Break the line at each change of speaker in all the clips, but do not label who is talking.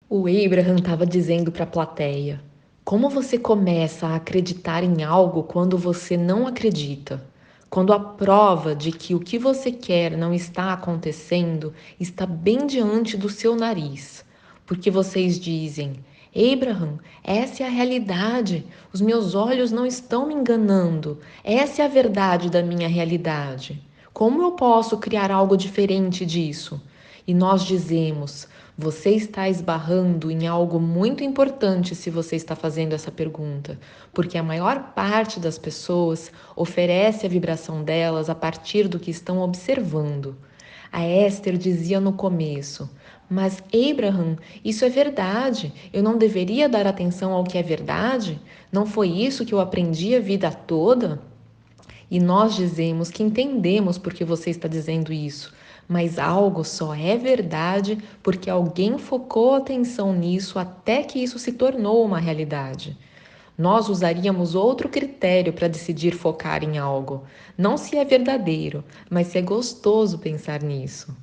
O Abraham estava dizendo para a plateia: como você começa a acreditar em algo quando você não acredita? Quando a prova de que o que você quer não está acontecendo está bem diante do seu nariz. Porque vocês dizem: Abraham, essa é a realidade, os meus olhos não estão me enganando, essa é a verdade da minha realidade. Como eu posso criar algo diferente disso? E nós dizemos: você está esbarrando em algo muito importante se você está fazendo essa pergunta, porque a maior parte das pessoas oferece a vibração delas a partir do que estão observando. A Esther dizia no começo: mas Abraham, isso é verdade. Eu não deveria dar atenção ao que é verdade? Não foi isso que eu aprendi a vida toda? E nós dizemos que entendemos porque você está dizendo isso, mas algo só é verdade porque alguém focou atenção nisso até que isso se tornou uma realidade. Nós usaríamos outro critério para decidir focar em algo, não se é verdadeiro, mas se é gostoso pensar nisso.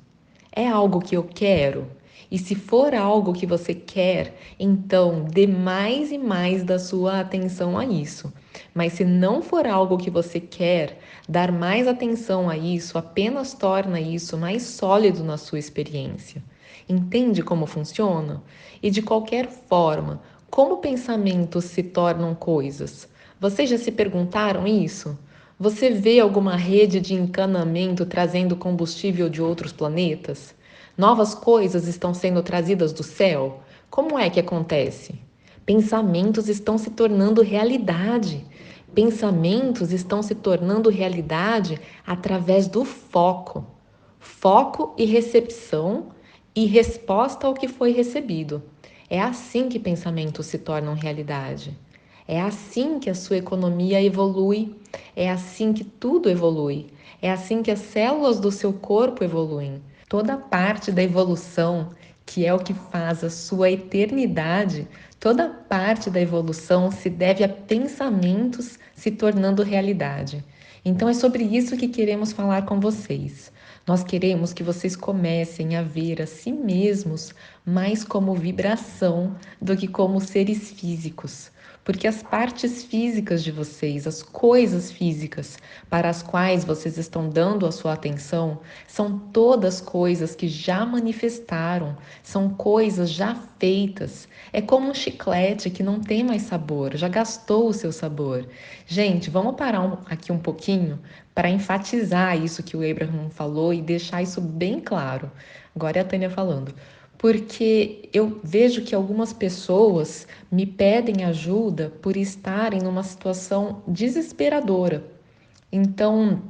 É algo que eu quero? E se for algo que você quer, então dê mais e mais da sua atenção a isso. Mas se não for algo que você quer, dar mais atenção a isso apenas torna isso mais sólido na sua experiência. Entende como funciona? E de qualquer forma, como pensamentos se tornam coisas? Vocês já se perguntaram isso? Você vê alguma rede de encanamento trazendo combustível de outros planetas? Novas coisas estão sendo trazidas do céu? Como é que acontece? Pensamentos estão se tornando realidade. Pensamentos estão se tornando realidade através do foco. Foco e recepção e resposta ao que foi recebido. É assim que pensamentos se tornam realidade. É assim que a sua economia evolui. É assim que tudo evolui. É assim que as células do seu corpo evoluem. Toda parte da evolução, que é o que faz a sua eternidade, toda parte da evolução se deve a pensamentos se tornando realidade. Então é sobre isso que queremos falar com vocês. Nós queremos que vocês comecem a ver a si mesmos mais como vibração do que como seres físicos. Porque as partes físicas de vocês, as coisas físicas para as quais vocês estão dando a sua atenção, são todas coisas que já manifestaram, são coisas já feitas. É como um chiclete que não tem mais sabor, já gastou o seu sabor. Gente, vamos parar aqui um pouquinho para enfatizar isso que o Abraham falou e deixar isso bem claro. Agora é a Tânia falando. Porque eu vejo que algumas pessoas me pedem ajuda por estarem numa situação desesperadora. Então,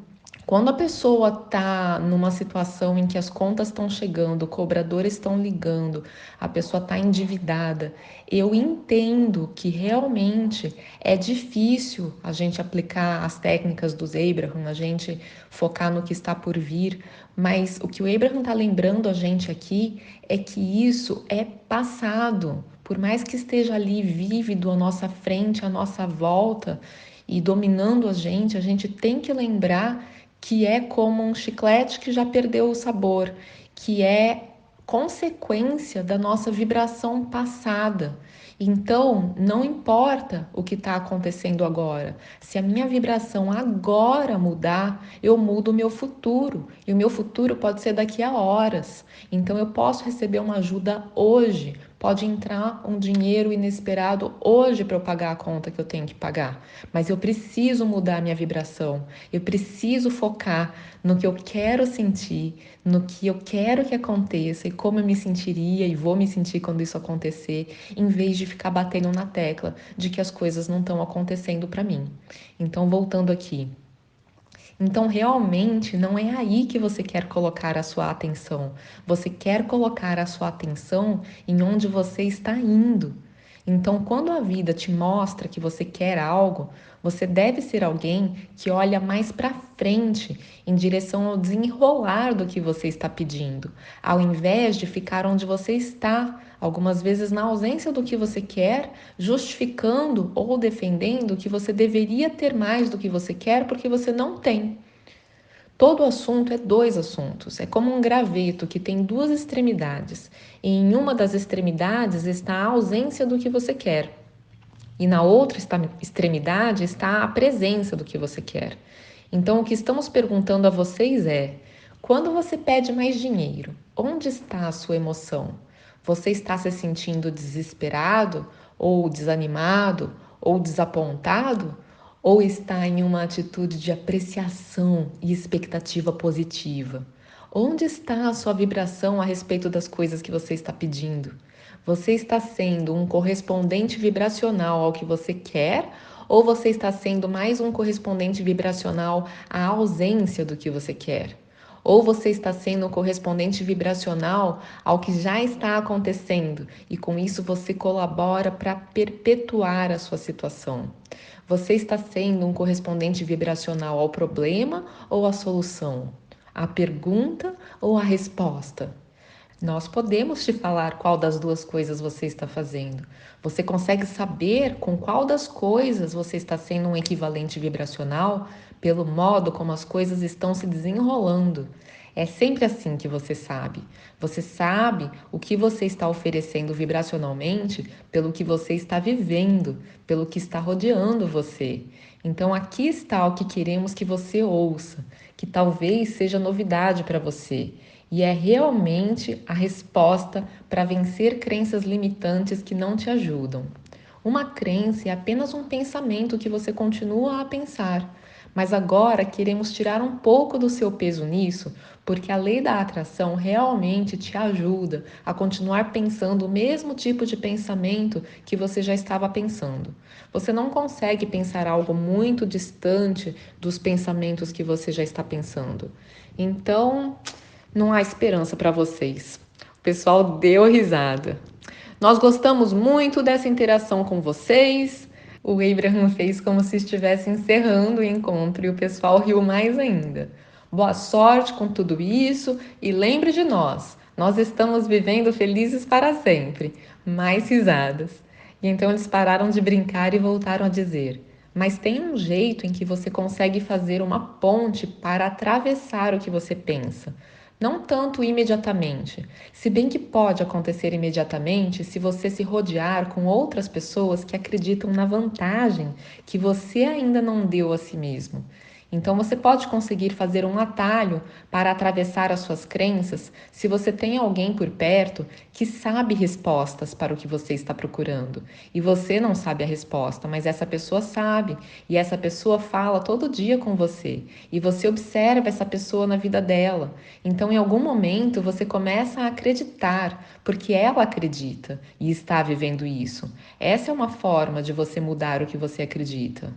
quando a pessoa está numa situação em que as contas estão chegando, cobradores estão ligando, a pessoa está endividada, eu entendo que realmente é difícil a gente aplicar as técnicas dos Abraham, a gente focar no que está por vir, mas o que o Abraham está lembrando a gente aqui é que isso é passado. Por mais que esteja ali vívido à nossa frente, à nossa volta, e dominando a gente tem que lembrar que é como um chiclete que já perdeu o sabor, que é consequência da nossa vibração passada. Então, não importa o que está acontecendo agora. Se a minha vibração agora mudar, eu mudo o meu futuro. E o meu futuro pode ser daqui a horas. Então, eu posso receber uma ajuda hoje. Pode entrar um dinheiro inesperado hoje para eu pagar a conta que eu tenho que pagar. Mas eu preciso mudar a minha vibração. Eu preciso focar no que eu quero sentir, no que eu quero que aconteça e como eu me sentiria e vou me sentir quando isso acontecer, em vez de ficar batendo na tecla de que as coisas não estão acontecendo para mim. Então, voltando aqui. Então, realmente, não é aí que você quer colocar a sua atenção. Você quer colocar a sua atenção em onde você está indo. Então, quando a vida te mostra que você quer algo, você deve ser alguém que olha mais para frente, em direção ao desenrolar do que você está pedindo, ao invés de ficar onde você está, algumas vezes na ausência do que você quer, justificando ou defendendo que você deveria ter mais do que você quer porque você não tem. Todo assunto é dois assuntos, é como um graveto que tem duas extremidades, e em uma das extremidades está a ausência do que você quer, e na outra extremidade está a presença do que você quer. Então, o que estamos perguntando a vocês é: quando você pede mais dinheiro, onde está a sua emoção? Você está se sentindo desesperado, ou desanimado, ou desapontado? Ou está em uma atitude de apreciação e expectativa positiva? Onde está a sua vibração a respeito das coisas que você está pedindo? Você está sendo um correspondente vibracional ao que você quer, ou você está sendo mais um correspondente vibracional à ausência do que você quer? Ou você está sendo um correspondente vibracional ao que já está acontecendo e com isso você colabora para perpetuar a sua situação? Você está sendo um correspondente vibracional ao problema ou à solução? À pergunta ou à resposta? Nós podemos te falar qual das duas coisas você está fazendo. Você consegue saber com qual das coisas você está sendo um equivalente vibracional pelo modo como as coisas estão se desenrolando. É sempre assim que você sabe. Você sabe o que você está oferecendo vibracionalmente pelo que você está vivendo, pelo que está rodeando você. Então aqui está o que queremos que você ouça, que talvez seja novidade para você. E é realmente a resposta para vencer crenças limitantes que não te ajudam. Uma crença é apenas um pensamento que você continua a pensar, mas agora queremos tirar um pouco do seu peso nisso, porque a lei da atração realmente te ajuda a continuar pensando o mesmo tipo de pensamento que você já estava pensando. Você não consegue pensar algo muito distante dos pensamentos que você já está pensando. Então, não há esperança para vocês. O pessoal deu risada. Nós gostamos muito dessa interação com vocês. O Abraham fez como se estivesse encerrando o encontro e o pessoal riu mais ainda. Boa sorte com tudo isso e lembre de nós. Nós estamos vivendo felizes para sempre. Mais risadas. E então eles pararam de brincar e voltaram a dizer: mas tem um jeito em que você consegue fazer uma ponte para atravessar o que você pensa. Não tanto imediatamente, se bem que pode acontecer imediatamente se você se rodear com outras pessoas que acreditam na vantagem que você ainda não deu a si mesmo. Então você pode conseguir fazer um atalho para atravessar as suas crenças se você tem alguém por perto que sabe respostas para o que você está procurando. E você não sabe a resposta, mas essa pessoa sabe, e essa pessoa fala todo dia com você, e você observa essa pessoa na vida dela. Então, em algum momento, você começa a acreditar, porque ela acredita e está vivendo isso. Essa é uma forma de você mudar o que você acredita.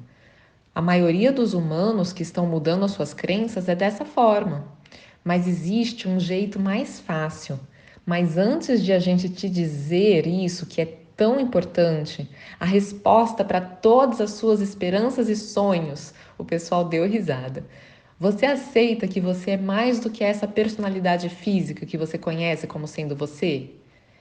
A maioria dos humanos que estão mudando as suas crenças é dessa forma. Mas existe um jeito mais fácil. Mas antes de a gente te dizer isso, que é tão importante, a resposta para todas as suas esperanças e sonhos, o pessoal deu risada. Você aceita que você é mais do que essa personalidade física que você conhece como sendo você?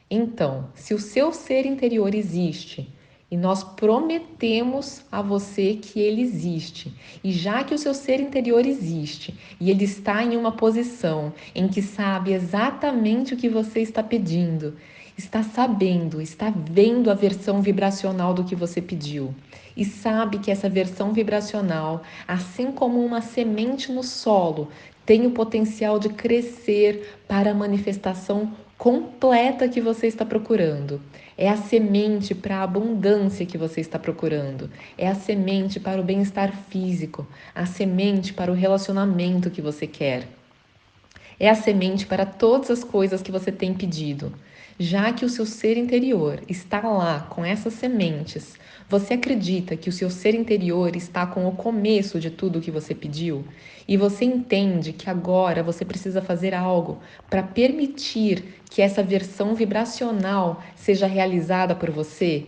Então, se o seu ser interior existe e nós prometemos a você que ele existe, e já que o seu ser interior existe e ele está em uma posição em que sabe exatamente o que você está pedindo, está sabendo, está vendo a versão vibracional do que você pediu e sabe que essa versão vibracional, assim como uma semente no solo, tem o potencial de crescer para a manifestação completa que você está procurando. É a semente para a abundância que você está procurando. É a semente para o bem-estar físico, a semente para o relacionamento que você quer. É a semente para todas as coisas que você tem pedido. Já que o seu ser interior está lá com essas sementes, você acredita que o seu ser interior está com o começo de tudo o que você pediu? E você entende que agora você precisa fazer algo para permitir que essa versão vibracional seja realizada por você?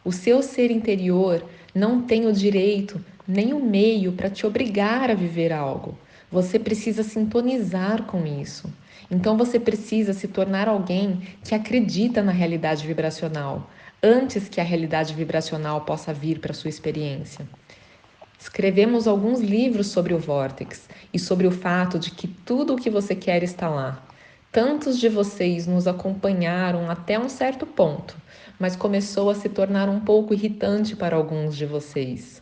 O seu ser interior não tem o direito nem o meio para te obrigar a viver algo. Você precisa sintonizar com isso. Então você precisa se tornar alguém que acredita na realidade vibracional, antes que a realidade vibracional possa vir para a sua experiência. Escrevemos alguns livros sobre o vórtex e sobre o fato de que tudo o que você quer está lá. Tantos de vocês nos acompanharam até um certo ponto, mas começou a se tornar um pouco irritante para alguns de vocês.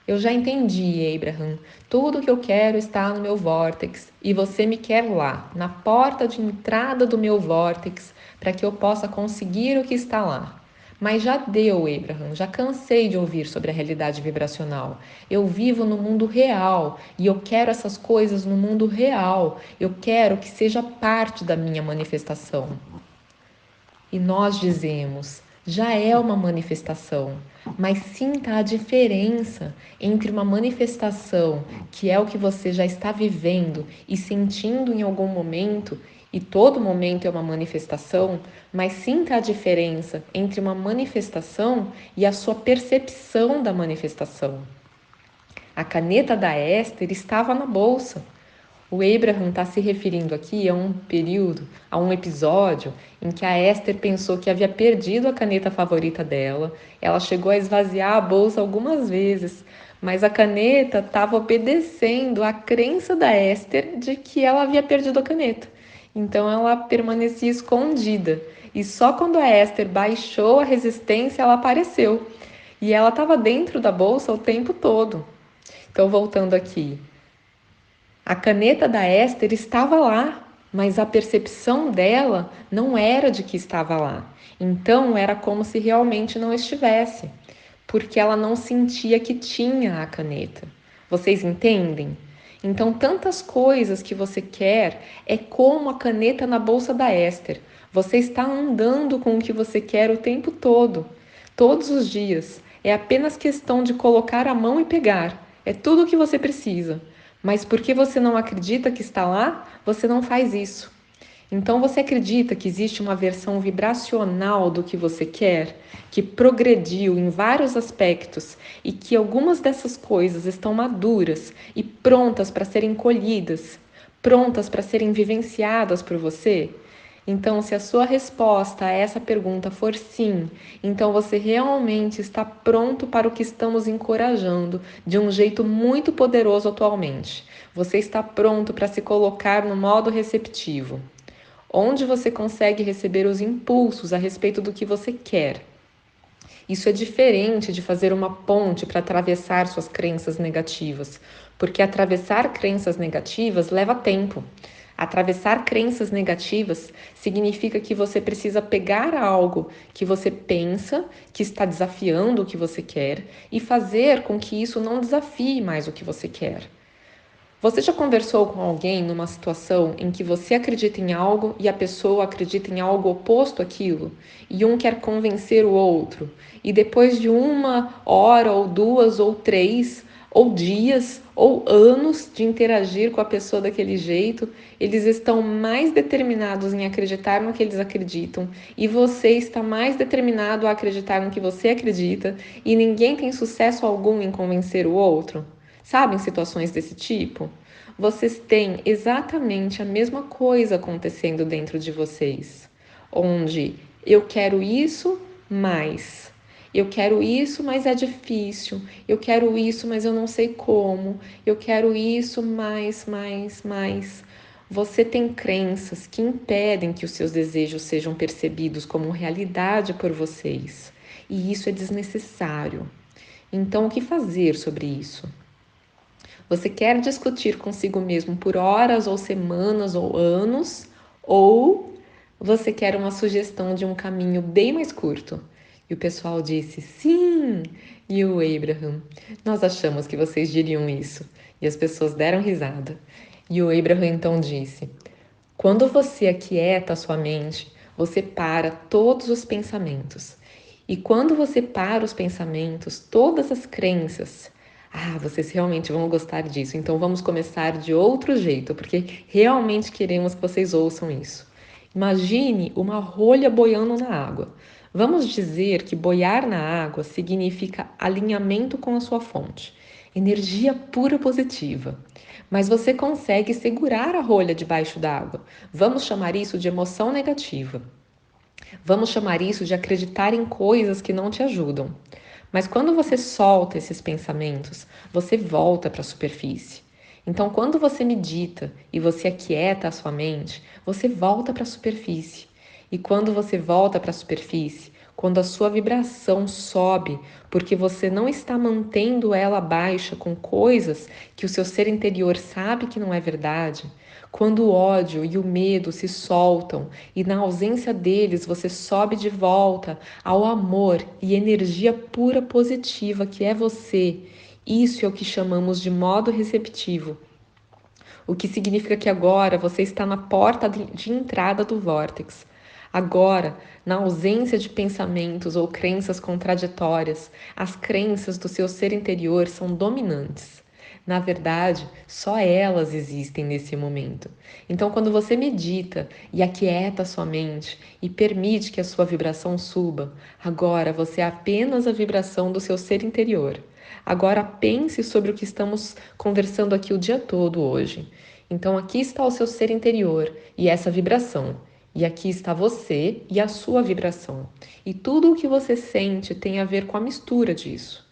Eu já entendi, Abraham. Tudo o que eu quero está no meu vórtex e você me quer lá, na porta de entrada do meu vórtex, para que eu possa conseguir o que está lá. Mas já deu, Abraham, já cansei de ouvir sobre a realidade vibracional. Eu vivo no mundo real e eu quero essas coisas no mundo real. Eu quero que seja parte da minha manifestação. E nós dizemos, já é uma manifestação, mas sinta a diferença entre uma manifestação, que é o que você já está vivendo e sentindo em algum momento, e todo momento é uma manifestação, mas sinta a diferença entre uma manifestação e a sua percepção da manifestação. A caneta da Esther estava na bolsa. O Abraham está se referindo aqui a um período, a um episódio em que a Esther pensou que havia perdido a caneta favorita dela. Ela chegou a esvaziar a bolsa algumas vezes, mas a caneta estava obedecendo à crença da Esther de que ela havia perdido a caneta. Então ela permanecia escondida. E só quando a Esther baixou a resistência, ela apareceu. E ela estava dentro da bolsa o tempo todo. Então, voltando aqui, a caneta da Esther estava lá, mas a percepção dela não era de que estava lá. Então era como se realmente não estivesse, porque ela não sentia que tinha a caneta. Vocês entendem? Então, tantas coisas que você quer é como a caneta na bolsa da Esther. Você está andando com o que você quer o tempo todo, todos os dias. É apenas questão de colocar a mão e pegar. É tudo o que você precisa. Mas porque você não acredita que está lá, você não faz isso. Então você acredita que existe uma versão vibracional do que você quer, que progrediu em vários aspectos e que algumas dessas coisas estão maduras e prontas para serem colhidas, prontas para serem vivenciadas por você? Então, se a sua resposta a essa pergunta for sim, então você realmente está pronto para o que estamos encorajando de um jeito muito poderoso atualmente. Você está pronto para se colocar no modo receptivo, onde você consegue receber os impulsos a respeito do que você quer. Isso é diferente de fazer uma ponte para atravessar suas crenças negativas, porque atravessar crenças negativas leva tempo. Atravessar crenças negativas significa que você precisa pegar algo que você pensa que está desafiando o que você quer e fazer com que isso não desafie mais o que você quer. Você já conversou com alguém numa situação em que você acredita em algo e a pessoa acredita em algo oposto àquilo? E um quer convencer o outro, e depois de 1 hora, ou 2, ou 3, ou dias, ou anos de interagir com a pessoa daquele jeito, eles estão mais determinados em acreditar no que eles acreditam, e você está mais determinado a acreditar no que você acredita, e ninguém tem sucesso algum em convencer o outro? Sabem situações desse tipo? Vocês têm exatamente a mesma coisa acontecendo dentro de vocês, onde eu quero isso, mas eu quero isso, mas é difícil. Eu quero isso, mas eu não sei como. Eu quero isso, mais. Você tem crenças que impedem que os seus desejos sejam percebidos como realidade por vocês, e isso é desnecessário. Então, o que fazer sobre isso? Você quer discutir consigo mesmo por horas ou semanas ou anos, ou você quer uma sugestão de um caminho bem mais curto? E o pessoal disse sim. E o Abraham, nós achamos que vocês diriam isso. E as pessoas deram risada. E o Abraham então disse: quando você aquieta a sua mente, você para todos os pensamentos. E quando você para os pensamentos, todas as crenças. Ah, vocês realmente vão gostar disso. Então vamos começar de outro jeito, porque realmente queremos que vocês ouçam isso. Imagine uma rolha boiando na água. Vamos dizer que boiar na água significa alinhamento com a sua fonte, energia pura positiva. Mas você consegue segurar a rolha debaixo d'água. Vamos chamar isso de emoção negativa. Vamos chamar isso de acreditar em coisas que não te ajudam. Mas quando você solta esses pensamentos, você volta para a superfície. Então, quando você medita e você aquieta a sua mente, você volta para a superfície. E quando você volta para a superfície, quando a sua vibração sobe, porque você não está mantendo ela baixa com coisas que o seu ser interior sabe que não é verdade, quando o ódio e o medo se soltam e na ausência deles você sobe de volta ao amor e energia pura positiva que é você, isso é o que chamamos de modo receptivo. O que significa que agora você está na porta de entrada do vórtex. Agora, na ausência de pensamentos ou crenças contraditórias, as crenças do seu ser interior são dominantes. Na verdade, só elas existem nesse momento. Então, quando você medita e aquieta a sua mente e permite que a sua vibração suba, agora você é apenas a vibração do seu ser interior. Agora pense sobre o que estamos conversando aqui o dia todo hoje. Então, aqui está o seu ser interior e essa vibração. E aqui está você e a sua vibração. E tudo o que você sente tem a ver com a mistura disso.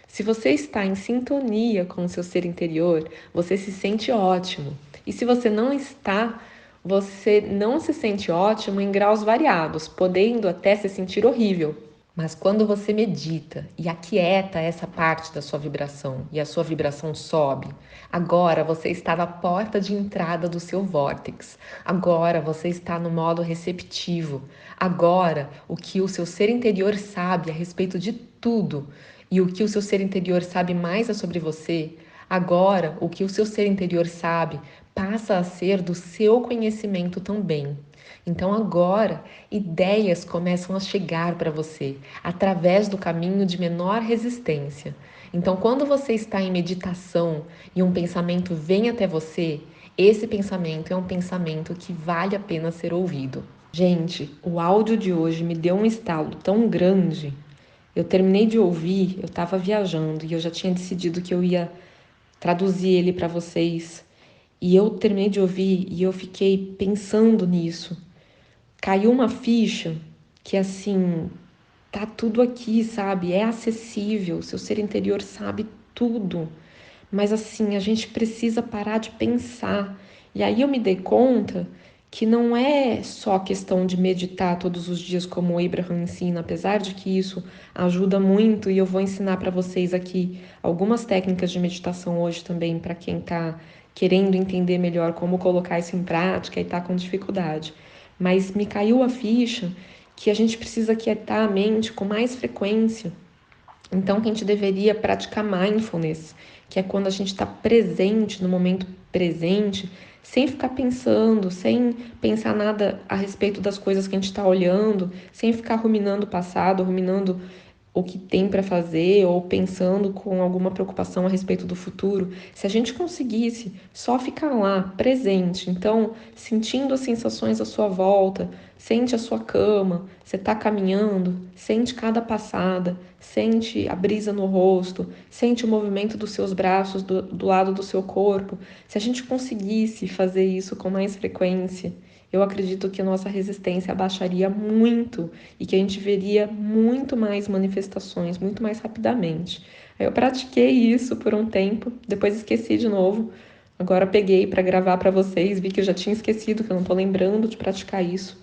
Se você está em sintonia com o seu ser interior, você se sente ótimo. E se você não está, você não se sente ótimo em graus variados, podendo até se sentir horrível. Mas quando você medita e aquieta essa parte da sua vibração e a sua vibração sobe, agora você está na porta de entrada do seu vórtex. Agora você está no modo receptivo. Agora o que o seu ser interior sabe a respeito de tudo e o que o seu ser interior sabe mais é sobre você. Agora o que o seu ser interior sabe passa a ser do seu conhecimento também. Então agora ideias começam a chegar para você através do caminho de menor resistência. Então quando você está em meditação e um pensamento vem até você, esse pensamento é um pensamento que vale a pena ser ouvido. Gente, o áudio de hoje me deu um estalo tão grande. Eu terminei de ouvir, eu estava viajando e eu já tinha decidido que eu ia traduzir ele para vocês. E eu terminei de ouvir e eu fiquei pensando nisso. Caiu uma ficha que assim, tá tudo aqui, sabe? É acessível, seu ser interior sabe tudo. Mas assim, a gente precisa parar de pensar. E aí eu me dei conta que não é só questão de meditar todos os dias como o Abraham ensina, apesar de que isso ajuda muito e eu vou ensinar para vocês aqui algumas técnicas de meditação hoje também para quem está querendo entender melhor como colocar isso em prática e está com dificuldade. Mas me caiu a ficha que a gente precisa quietar a mente com mais frequência. Então, que a gente deveria praticar mindfulness, que é quando a gente está presente, no momento presente, sem ficar pensando, sem pensar nada a respeito das coisas que a gente está olhando, sem ficar ruminando o passado, ruminando o que tem para fazer ou pensando com alguma preocupação a respeito do futuro, se a gente conseguisse só ficar lá, presente, então sentindo as sensações à sua volta, sente a sua cama, você está caminhando, sente cada passada, sente a brisa no rosto, sente o movimento dos seus braços do lado do seu corpo. Se a gente conseguisse fazer isso com mais frequência, eu acredito que a nossa resistência abaixaria muito e que a gente veria muito mais manifestações, muito mais rapidamente. Eu pratiquei isso por um tempo, depois esqueci de novo. Agora peguei para gravar para vocês, vi que eu já tinha esquecido, que eu não estou lembrando de praticar isso.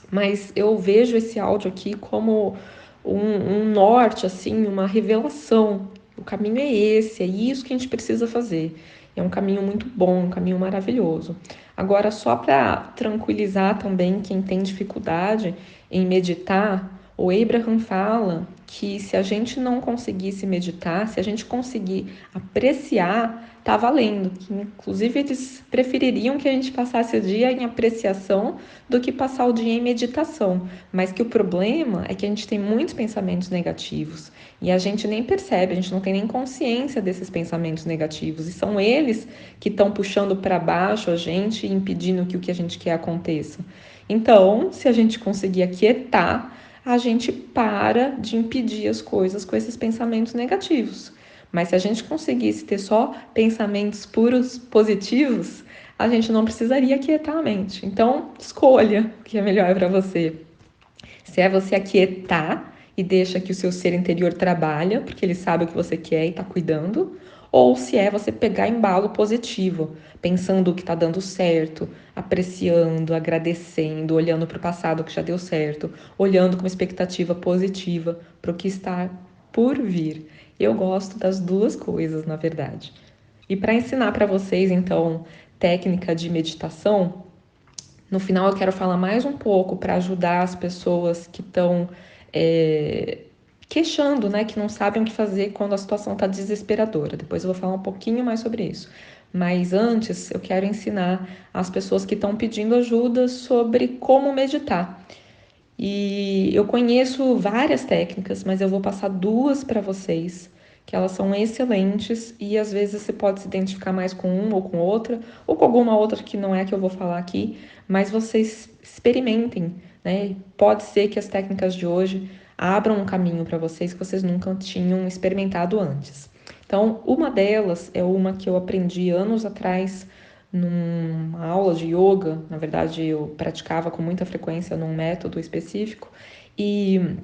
Mas eu vejo esse áudio aqui como um norte, assim, uma revelação. O caminho é esse, é isso que a gente precisa fazer. É um caminho muito bom, um caminho maravilhoso. Agora, só para tranquilizar também quem tem dificuldade em meditar, o Abraham fala que se a gente não conseguisse meditar, se a gente conseguir apreciar, tá valendo. Que, inclusive, eles prefeririam que a gente passasse o dia em apreciação do que passar o dia em meditação. Mas que o problema é que a gente tem muitos pensamentos negativos e a gente nem percebe, a gente não tem nem consciência desses pensamentos negativos. E são eles que estão puxando para baixo a gente e impedindo que o que a gente quer aconteça. Então, se a gente conseguir aquietar, a gente para de impedir as coisas com esses pensamentos negativos. Mas se a gente conseguisse ter só pensamentos puros positivos, a gente não precisaria aquietar a mente. Então, escolha o que é melhor para você. Se é você aquietar e deixa que o seu ser interior trabalha, porque ele sabe o que você quer e está cuidando, ou se é você pegar embalo positivo, pensando o que está dando certo, apreciando, agradecendo, olhando para o passado que já deu certo, olhando com uma expectativa positiva para o que está por vir. Eu gosto das duas coisas, na verdade. E para ensinar para vocês, então, técnica de meditação, no final eu quero falar mais um pouco para ajudar as pessoas que estão queixando, né, que não sabem o que fazer quando a situação está desesperadora. Depois eu vou falar um pouquinho mais sobre isso. Mas antes eu quero ensinar as pessoas que estão pedindo ajuda sobre como meditar. E eu conheço várias técnicas, mas eu vou passar duas para vocês, que elas são excelentes e às vezes você pode se identificar mais com uma ou com outra, ou com alguma outra que não é a que eu vou falar aqui, mas vocês experimentem, né? Pode ser que as técnicas de hoje abram um caminho para vocês que vocês nunca tinham experimentado antes. Então, uma delas é uma que eu aprendi anos atrás numa aula de yoga. Na verdade, eu praticava com muita frequência num método específico e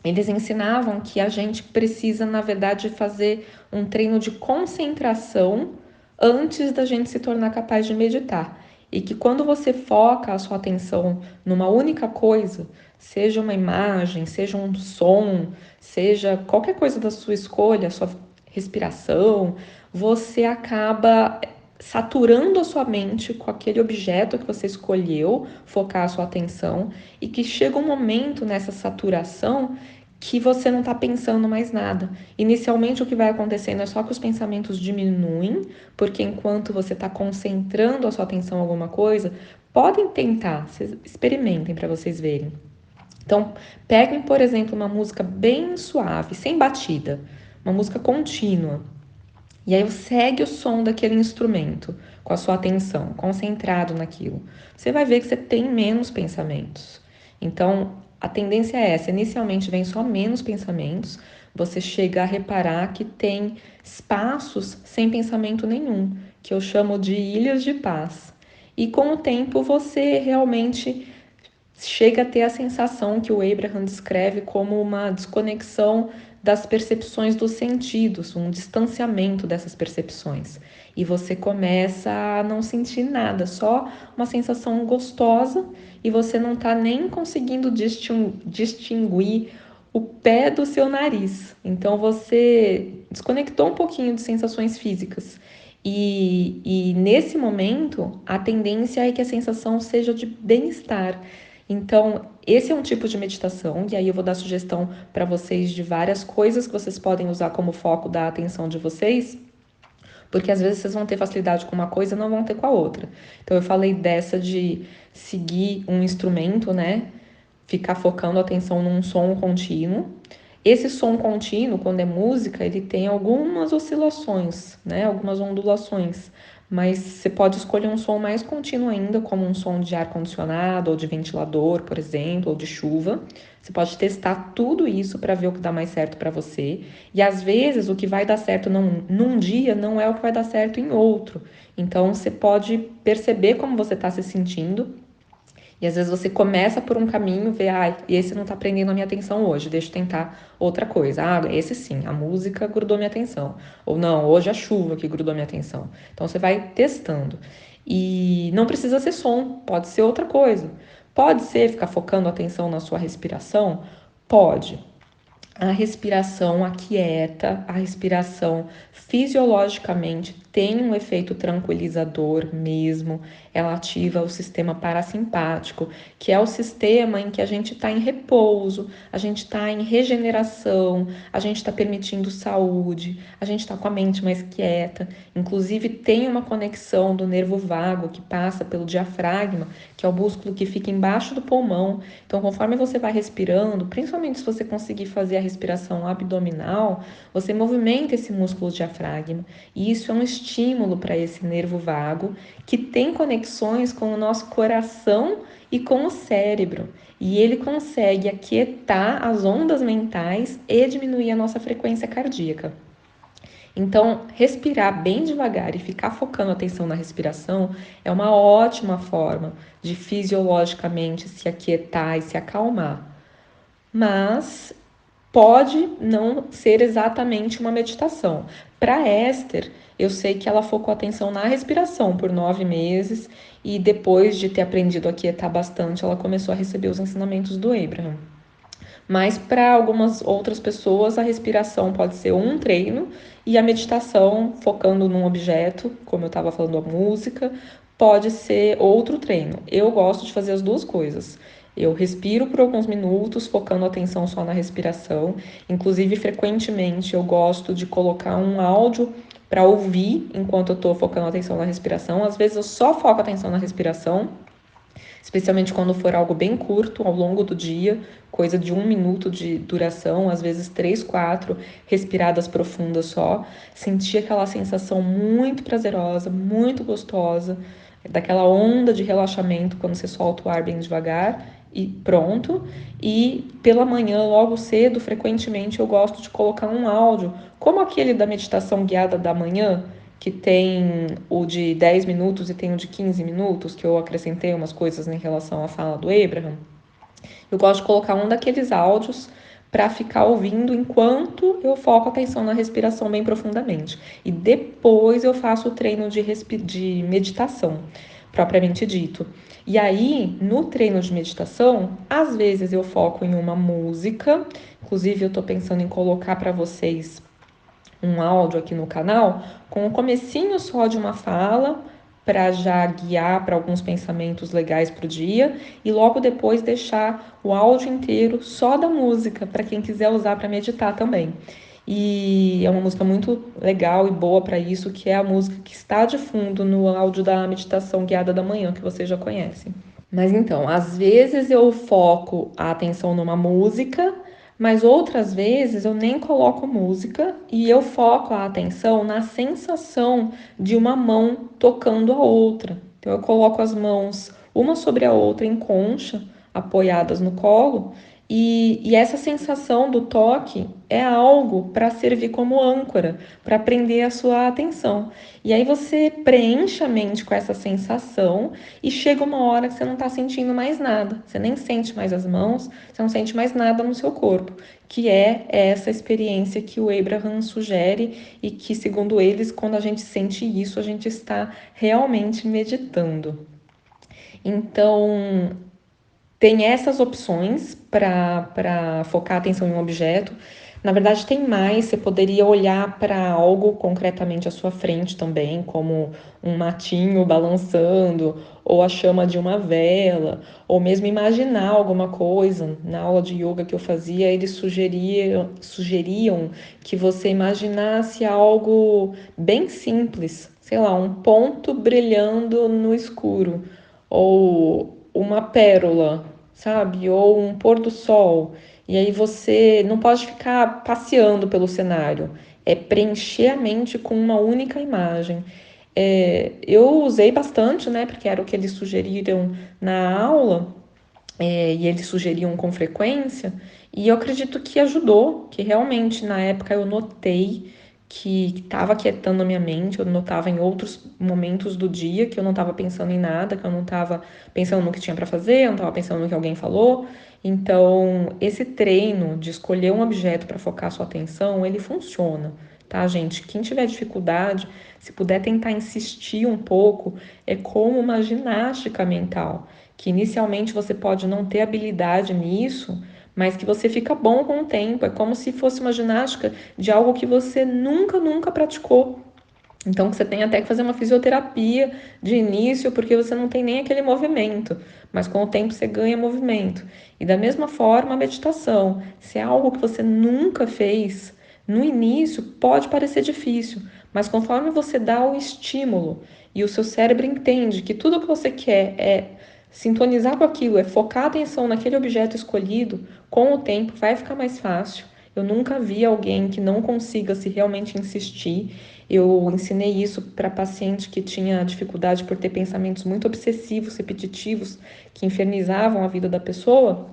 eles ensinavam que a gente precisa, na verdade, fazer um treino de concentração antes da gente se tornar capaz de meditar. E que quando você foca a sua atenção numa única coisa, seja uma imagem, seja um som, seja qualquer coisa da sua escolha, sua respiração, você acaba saturando a sua mente com aquele objeto que você escolheu focar a sua atenção e que chega um momento nessa saturação que você não está pensando mais nada. Inicialmente o que vai acontecendo é só que os pensamentos diminuem, porque enquanto você está concentrando a sua atenção em alguma coisa, podem tentar, experimentem para vocês verem. Então, peguem, por exemplo, uma música bem suave, sem batida, uma música contínua. E aí segue o som daquele instrumento com a sua atenção, concentrado naquilo. Você vai ver que você tem menos pensamentos. Então, a tendência é essa. Inicialmente vem só menos pensamentos. Você chega a reparar que tem espaços sem pensamento nenhum, que eu chamo de ilhas de paz. E com o tempo você realmente chega a ter a sensação que o Abraham descreve como uma desconexão das percepções dos sentidos, um distanciamento dessas percepções. E você começa a não sentir nada, só uma sensação gostosa e você não está nem conseguindo distinguir o pé do seu nariz. Então você desconectou um pouquinho de sensações físicas. E nesse momento, a tendência é que a sensação seja de bem-estar. Então, esse é um tipo de meditação, e aí eu vou dar sugestão para vocês de várias coisas que vocês podem usar como foco da atenção de vocês, porque às vezes vocês vão ter facilidade com uma coisa e não vão ter com a outra. Então, eu falei dessa de seguir um instrumento, né? Ficar focando a atenção num som contínuo. Esse som contínuo, quando é música, ele tem algumas oscilações, né? Algumas ondulações. Mas você pode escolher um som mais contínuo ainda, como um som de ar-condicionado ou de ventilador, por exemplo, ou de chuva. Você pode testar tudo isso para ver o que dá mais certo para você. E às vezes o que vai dar certo num dia não é o que vai dar certo em outro. Então você pode perceber como você está se sentindo e às vezes você começa por um caminho, vê, esse não tá prendendo a minha atenção hoje, deixa eu tentar outra coisa. Esse sim, a música grudou minha atenção. Ou não, hoje a chuva que grudou minha atenção. Então você vai testando. E não precisa ser som, pode ser outra coisa. Pode ser ficar focando a atenção na sua respiração? Pode. A respiração aquieta, a respiração fisiologicamente tem um efeito tranquilizador mesmo. Ela ativa o sistema parasimpático, que é o sistema em que a gente está em repouso, a gente está em regeneração, a gente está permitindo saúde, a gente está com a mente mais quieta. Inclusive, tem uma conexão do nervo vago que passa pelo diafragma, que é o músculo que fica embaixo do pulmão. Então, conforme você vai respirando, principalmente se você conseguir fazer a respiração abdominal, você movimenta esse músculo diafragma. E isso é um estímulo para esse nervo vago, que tem conexões com o nosso coração e com o cérebro. E ele consegue aquietar as ondas mentais e diminuir a nossa frequência cardíaca. Então, respirar bem devagar e ficar focando a atenção na respiração é uma ótima forma de fisiologicamente se aquietar e se acalmar. Mas pode não ser exatamente uma meditação. Para Esther, eu sei que ela focou atenção na respiração por 9 meses e depois de ter aprendido a quietar bastante, ela começou a receber os ensinamentos do Abraham. Mas para algumas outras pessoas, a respiração pode ser um treino e a meditação, focando num objeto, como eu estava falando, a música, pode ser outro treino. Eu gosto de fazer as duas coisas. Eu respiro por alguns minutos, focando a atenção só na respiração. Inclusive, frequentemente, eu gosto de colocar um áudio para ouvir enquanto eu estou focando a atenção na respiração. Às vezes, eu só foco a atenção na respiração, especialmente quando for algo bem curto ao longo do dia, coisa de 1 minuto de duração, às vezes 3, 4 respiradas profundas só. Sentir aquela sensação muito prazerosa, muito gostosa, daquela onda de relaxamento quando você solta o ar bem devagar e pronto. E pela manhã, logo cedo, frequentemente eu gosto de colocar um áudio, como aquele da meditação guiada da manhã, que tem o de 10 minutos e tem o de 15 minutos, que eu acrescentei umas coisas em relação à fala do Abraham. Eu gosto de colocar um daqueles áudios para ficar ouvindo enquanto eu foco a atenção na respiração bem profundamente. E depois eu faço o treino de meditação, propriamente dito. E aí, no treino de meditação, às vezes eu foco em uma música, inclusive eu estou pensando em colocar para vocês um áudio aqui no canal com o comecinho só de uma fala para já guiar para alguns pensamentos legais para o dia e logo depois deixar o áudio inteiro só da música para quem quiser usar para meditar também. E é uma música muito legal e boa para isso, que é a música que está de fundo no áudio da meditação guiada da manhã, que vocês já conhecem. Mas então, às vezes eu foco a atenção numa música, mas outras vezes eu nem coloco música e eu foco a atenção na sensação de uma mão tocando a outra. Então eu coloco as mãos uma sobre a outra em concha, apoiadas no colo, e essa sensação do toque é algo para servir como âncora, para prender a sua atenção. E aí você preenche a mente com essa sensação e chega uma hora que você não está sentindo mais nada. Você nem sente mais as mãos, você não sente mais nada no seu corpo, que é essa experiência que o Abraham sugere e que, segundo eles, quando a gente sente isso, a gente está realmente meditando. Então, tem essas opções para focar a atenção em um objeto. Na verdade, tem mais. Você poderia olhar para algo concretamente à sua frente também, como um matinho balançando, ou a chama de uma vela, ou mesmo imaginar alguma coisa. Na aula de yoga que eu fazia, eles sugeriam que você imaginasse algo bem simples, sei lá, um ponto brilhando no escuro, ou uma pérola, sabe? Ou um pôr do sol. E aí você não pode ficar passeando pelo cenário, é preencher a mente com uma única imagem. Eu usei bastante, né? Porque era o que eles sugeriram na aula, e eles sugeriam com frequência, e eu acredito que ajudou, que realmente na época eu notei que estava quietando a minha mente, eu notava em outros momentos do dia que eu não estava pensando em nada, que eu não estava pensando no que tinha para fazer, eu não estava pensando no que alguém falou. Então, esse treino de escolher um objeto para focar sua atenção, ele funciona, tá, gente? Quem tiver dificuldade, se puder tentar insistir um pouco, é como uma ginástica mental, que inicialmente você pode não ter habilidade nisso, mas que você fica bom com o tempo. É como se fosse uma ginástica de algo que você nunca praticou. Então, que você tem até que fazer uma fisioterapia de início, porque você não tem nem aquele movimento, mas com o tempo você ganha movimento. E da mesma forma, a meditação. Se é algo que você nunca fez, no início pode parecer difícil, mas conforme você dá o estímulo e o seu cérebro entende que tudo que você quer é sintonizar com aquilo, é focar a atenção naquele objeto escolhido, com o tempo vai ficar mais fácil. Eu nunca vi alguém que não consiga se realmente insistir. Eu ensinei isso para paciente que tinha dificuldade por ter pensamentos muito obsessivos, repetitivos, que infernizavam a vida da pessoa.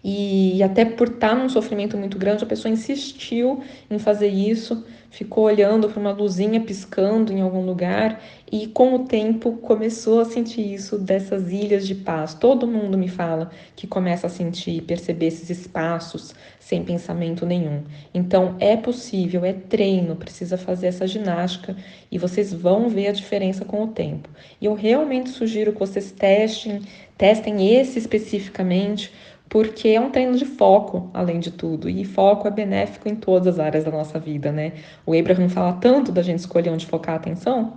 E até por estar num sofrimento muito grande, a pessoa insistiu em fazer isso, ficou olhando para uma luzinha piscando em algum lugar e com o tempo começou a sentir isso dessas ilhas de paz. Todo mundo me fala que começa a sentir, perceber esses espaços sem pensamento nenhum. Então é possível, é treino, precisa fazer essa ginástica e vocês vão ver a diferença com o tempo. E eu realmente sugiro que vocês testem esse especificamente, porque é um treino de foco, além de tudo, e foco é benéfico em todas as áreas da nossa vida, né? O Abraham fala tanto da gente escolher onde focar a atenção,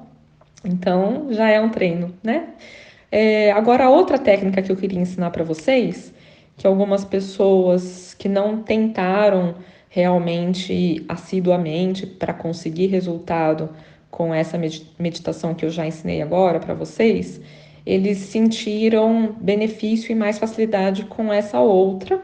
então já é um treino, né? Agora, a outra técnica que eu queria ensinar para vocês, que algumas pessoas que não tentaram realmente assiduamente para conseguir resultado com essa meditação que eu já ensinei agora para vocês, eles sentiram benefício e mais facilidade com essa outra,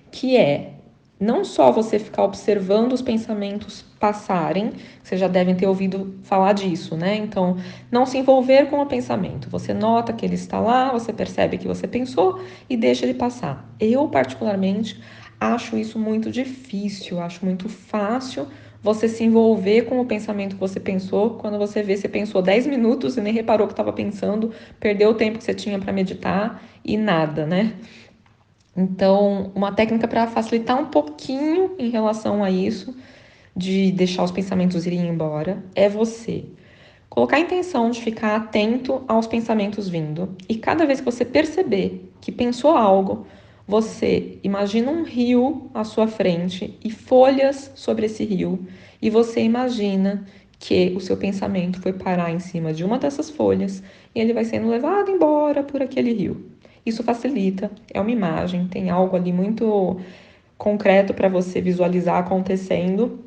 que é não só você ficar observando os pensamentos passarem, vocês já devem ter ouvido falar disso, né? Então, não se envolver com o pensamento. Você nota que ele está lá, você percebe que você pensou e deixa ele passar. Eu, particularmente, acho isso muito difícil, acho muito fácil você se envolver com o pensamento que você pensou, quando você vê, você pensou 10 minutos e nem reparou que estava pensando, perdeu o tempo que você tinha para meditar e nada, né? Então, uma técnica para facilitar um pouquinho em relação a isso, de deixar os pensamentos irem embora, é você colocar a intenção de ficar atento aos pensamentos vindo. E cada vez que você perceber que pensou algo, você imagina um rio à sua frente e folhas sobre esse rio, e você imagina que o seu pensamento foi parar em cima de uma dessas folhas e ele vai sendo levado embora por aquele rio. Isso facilita, é uma imagem, tem algo ali muito concreto para você visualizar acontecendo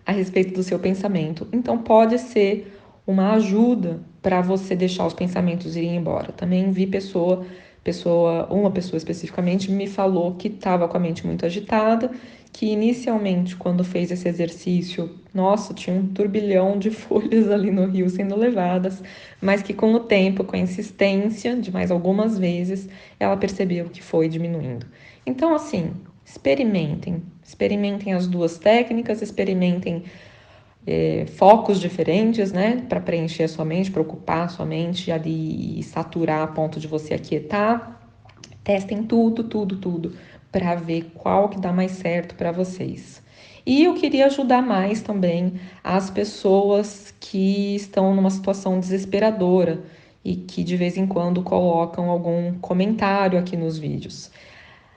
a respeito do seu pensamento. Então pode ser uma ajuda para você deixar os pensamentos irem embora. Também vi uma pessoa especificamente me falou que estava com a mente muito agitada, que inicialmente quando fez esse exercício, nossa, tinha um turbilhão de folhas ali no rio sendo levadas, mas que com o tempo, com a insistência de mais algumas vezes, ela percebeu que foi diminuindo. Então, assim, experimentem as duas técnicas, experimentem focos diferentes, né, para preencher a sua mente, para ocupar a sua mente ali e saturar a ponto de você aquietar. Testem tudo, para ver qual que dá mais certo para vocês. E eu queria ajudar mais também as pessoas que estão numa situação desesperadora e que de vez em quando colocam algum comentário aqui nos vídeos.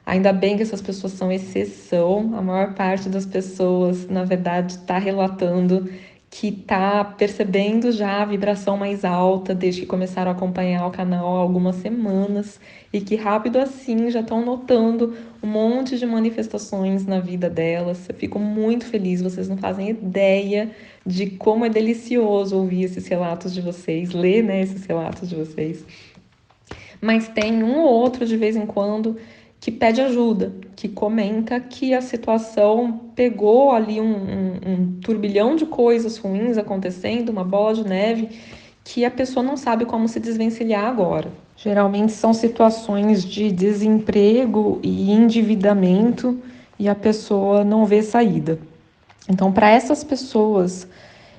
Ainda bem que essas pessoas são exceção, a maior parte das pessoas, na verdade, está relatando que está percebendo já a vibração mais alta desde que começaram a acompanhar o canal há algumas semanas e que rápido assim já estão notando um monte de manifestações na vida delas. Eu fico muito feliz, vocês não fazem ideia de como é delicioso ouvir esses relatos de vocês, ler, né, esses relatos de vocês. Mas tem um ou outro de vez em quando que pede ajuda, que comenta que a situação pegou ali um turbilhão de coisas ruins acontecendo, uma bola de neve, que a pessoa não sabe como se desvencilhar agora. Geralmente são situações de desemprego e endividamento e a pessoa não vê saída. Então, para essas pessoas,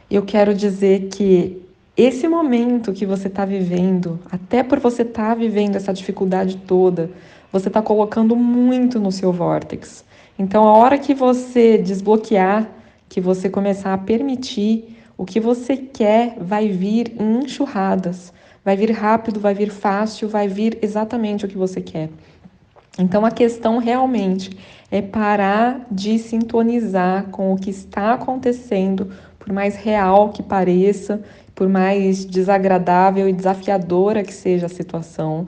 eu quero dizer que esse momento que você está vivendo, até por você estar vivendo essa dificuldade toda, você está colocando muito no seu vórtex. Então, a hora que você desbloquear, que você começar a permitir, o que você quer vai vir em enxurradas. Vai vir rápido, vai vir fácil, vai vir exatamente o que você quer. Então, a questão realmente é parar de sintonizar com o que está acontecendo, por mais real que pareça, por mais desagradável e desafiadora que seja a situação,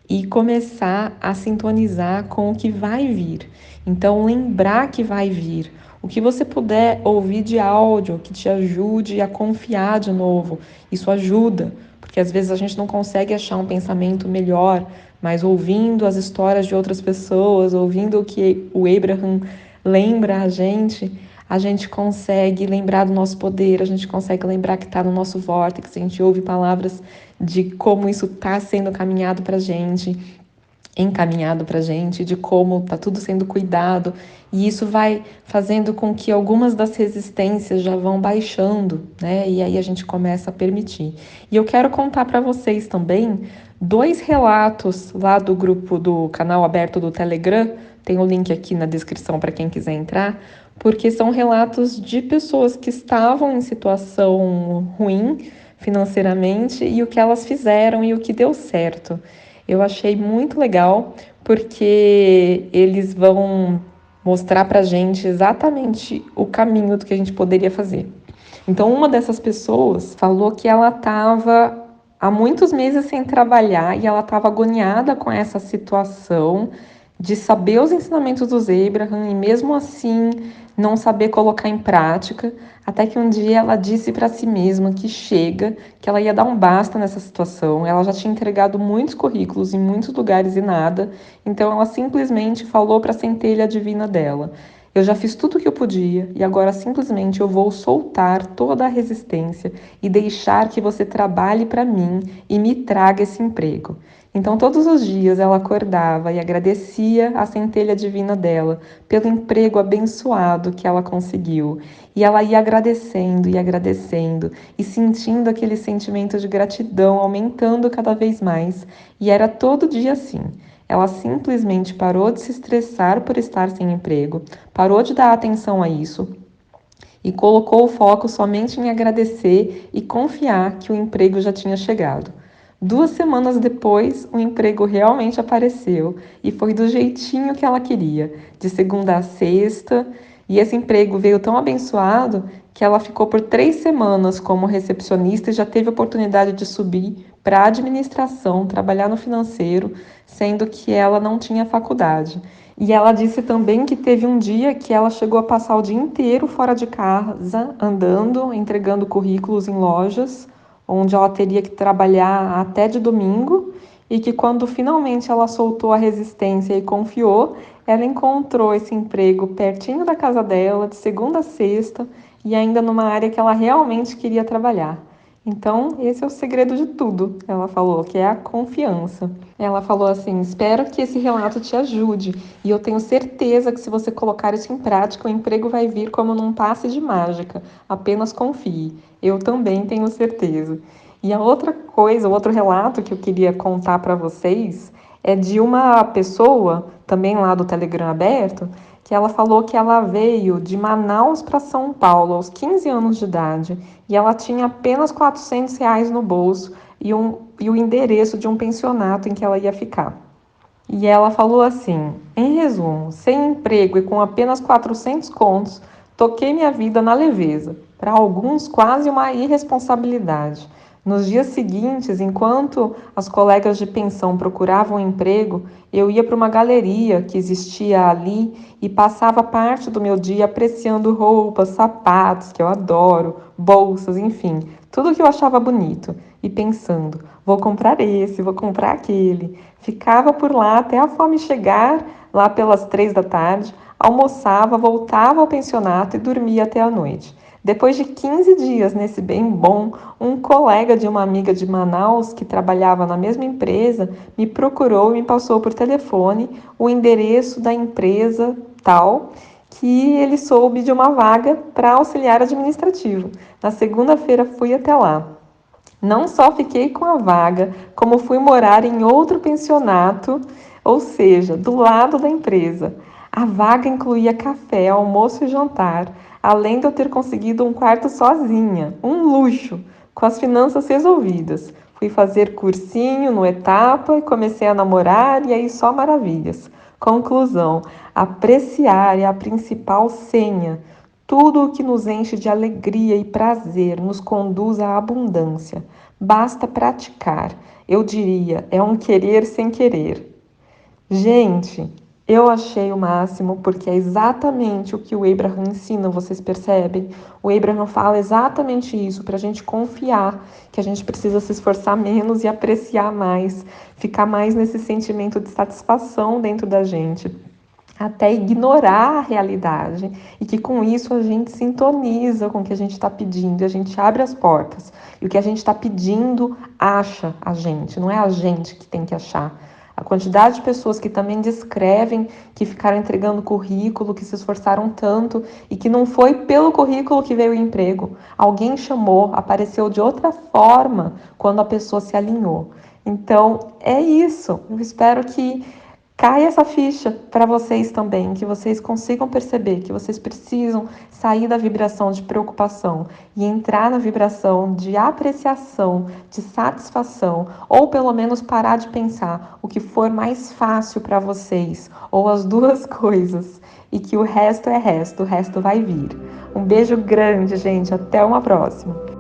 e começar a sintonizar com o que vai vir. Então, lembrar que vai vir. O que você puder ouvir de áudio que te ajude a confiar de novo, isso ajuda, porque às vezes a gente não consegue achar um pensamento melhor, mas ouvindo as histórias de outras pessoas, ouvindo o que o Abraham lembra a gente consegue lembrar do nosso poder, a gente consegue lembrar que está no nosso vórtice, a gente ouve palavras de como isso está sendo caminhado para a gente. encaminhado para a gente, de como está tudo sendo cuidado, e isso vai fazendo com que algumas das resistências já vão baixando, né? E aí a gente começa a permitir. E eu quero contar para vocês também 2 relatos lá do grupo do canal aberto do Telegram, tem o link aqui na descrição para quem quiser entrar, porque são relatos de pessoas que estavam em situação ruim financeiramente e o que elas fizeram e o que deu certo. Eu achei muito legal porque eles vão mostrar pra gente exatamente o caminho do que a gente poderia fazer. Então, uma dessas pessoas falou que ela estava há muitos meses sem trabalhar e ela estava agoniada com essa situação de saber os ensinamentos dos Abraham e mesmo assim não saber colocar em prática, até que um dia ela disse para si mesma que chega, que ela ia dar um basta nessa situação. Ela já tinha entregado muitos currículos em muitos lugares e nada, então ela simplesmente falou para a centelha divina dela: eu já fiz tudo o que eu podia e agora simplesmente eu vou soltar toda a resistência e deixar que você trabalhe para mim e me traga esse emprego. Então, todos os dias ela acordava e agradecia a centelha divina dela pelo emprego abençoado que ela conseguiu. E ela ia agradecendo e sentindo aquele sentimento de gratidão aumentando cada vez mais. E era todo dia assim. Ela simplesmente parou de se estressar por estar sem emprego, parou de dar atenção a isso e colocou o foco somente em agradecer e confiar que o emprego já tinha chegado. 2 semanas depois, o emprego realmente apareceu e foi do jeitinho que ela queria, de segunda a sexta. E esse emprego veio tão abençoado que ela ficou por 3 semanas como recepcionista e já teve a oportunidade de subir para a administração, trabalhar no financeiro, sendo que ela não tinha faculdade. E ela disse também que teve um dia que ela chegou a passar o dia inteiro fora de casa, andando, entregando currículos em lojas, onde ela teria que trabalhar até de domingo, e que quando finalmente ela soltou a resistência e confiou, ela encontrou esse emprego pertinho da casa dela, de segunda a sexta, e ainda numa área que ela realmente queria trabalhar. Então, esse é o segredo de tudo, ela falou, que é a confiança. Ela falou assim: espero que esse relato te ajude, e eu tenho certeza que se você colocar isso em prática, o emprego vai vir como num passe de mágica. Apenas confie. Eu também tenho certeza. E a outra coisa, o outro relato que eu queria contar para vocês é de uma pessoa, também lá do Telegram aberto, que ela falou que ela veio de Manaus para São Paulo aos 15 anos de idade e ela tinha apenas R$ 400 no bolso e o endereço de um pensionato em que ela ia ficar. E ela falou assim: em resumo, sem emprego e com apenas 400 contos, toquei minha vida na leveza, para alguns quase uma irresponsabilidade. Nos dias seguintes, enquanto as colegas de pensão procuravam emprego, eu ia para uma galeria que existia ali e passava parte do meu dia apreciando roupas, sapatos, que eu adoro, bolsas, enfim, tudo que eu achava bonito, e pensando: vou comprar esse, vou comprar aquele. Ficava por lá até a fome chegar, lá pelas 3 da tarde, almoçava, voltava ao pensionato e dormia até a noite. Depois de 15 dias nesse bem bom, um colega de uma amiga de Manaus, que trabalhava na mesma empresa, me procurou e me passou por telefone o endereço da empresa tal, que ele soube de uma vaga para auxiliar administrativo. Na segunda-feira fui até lá. Não só fiquei com a vaga, como fui morar em outro pensionato, ou seja, do lado da empresa. A vaga incluía café, almoço e jantar, além de eu ter conseguido um quarto sozinha, um luxo, com as finanças resolvidas. Fui fazer cursinho no Etapa e comecei a namorar, e aí só maravilhas. Conclusão: apreciar é a principal senha. Tudo o que nos enche de alegria e prazer nos conduz à abundância. Basta praticar. Eu diria, é um querer sem querer. Gente, eu achei o máximo porque é exatamente o que o Abraham ensina, vocês percebem? O Abraham fala exatamente isso, para a gente confiar que a gente precisa se esforçar menos e apreciar mais, ficar mais nesse sentimento de satisfação dentro da gente, até ignorar a realidade, e que com isso a gente sintoniza com o que a gente está pedindo e a gente abre as portas. E o que a gente está pedindo acha a gente, não é a gente que tem que achar. A quantidade de pessoas que também descrevem que ficaram entregando currículo, que se esforçaram tanto e que não foi pelo currículo que veio o emprego. Alguém chamou, apareceu de outra forma quando a pessoa se alinhou. Então, é isso. Eu espero que caia essa ficha para vocês também, que vocês consigam perceber que vocês precisam sair da vibração de preocupação e entrar na vibração de apreciação, de satisfação, ou pelo menos parar de pensar o que for mais fácil para vocês, ou as duas coisas, e que o resto é resto, o resto vai vir. Um beijo grande, gente, até uma próxima.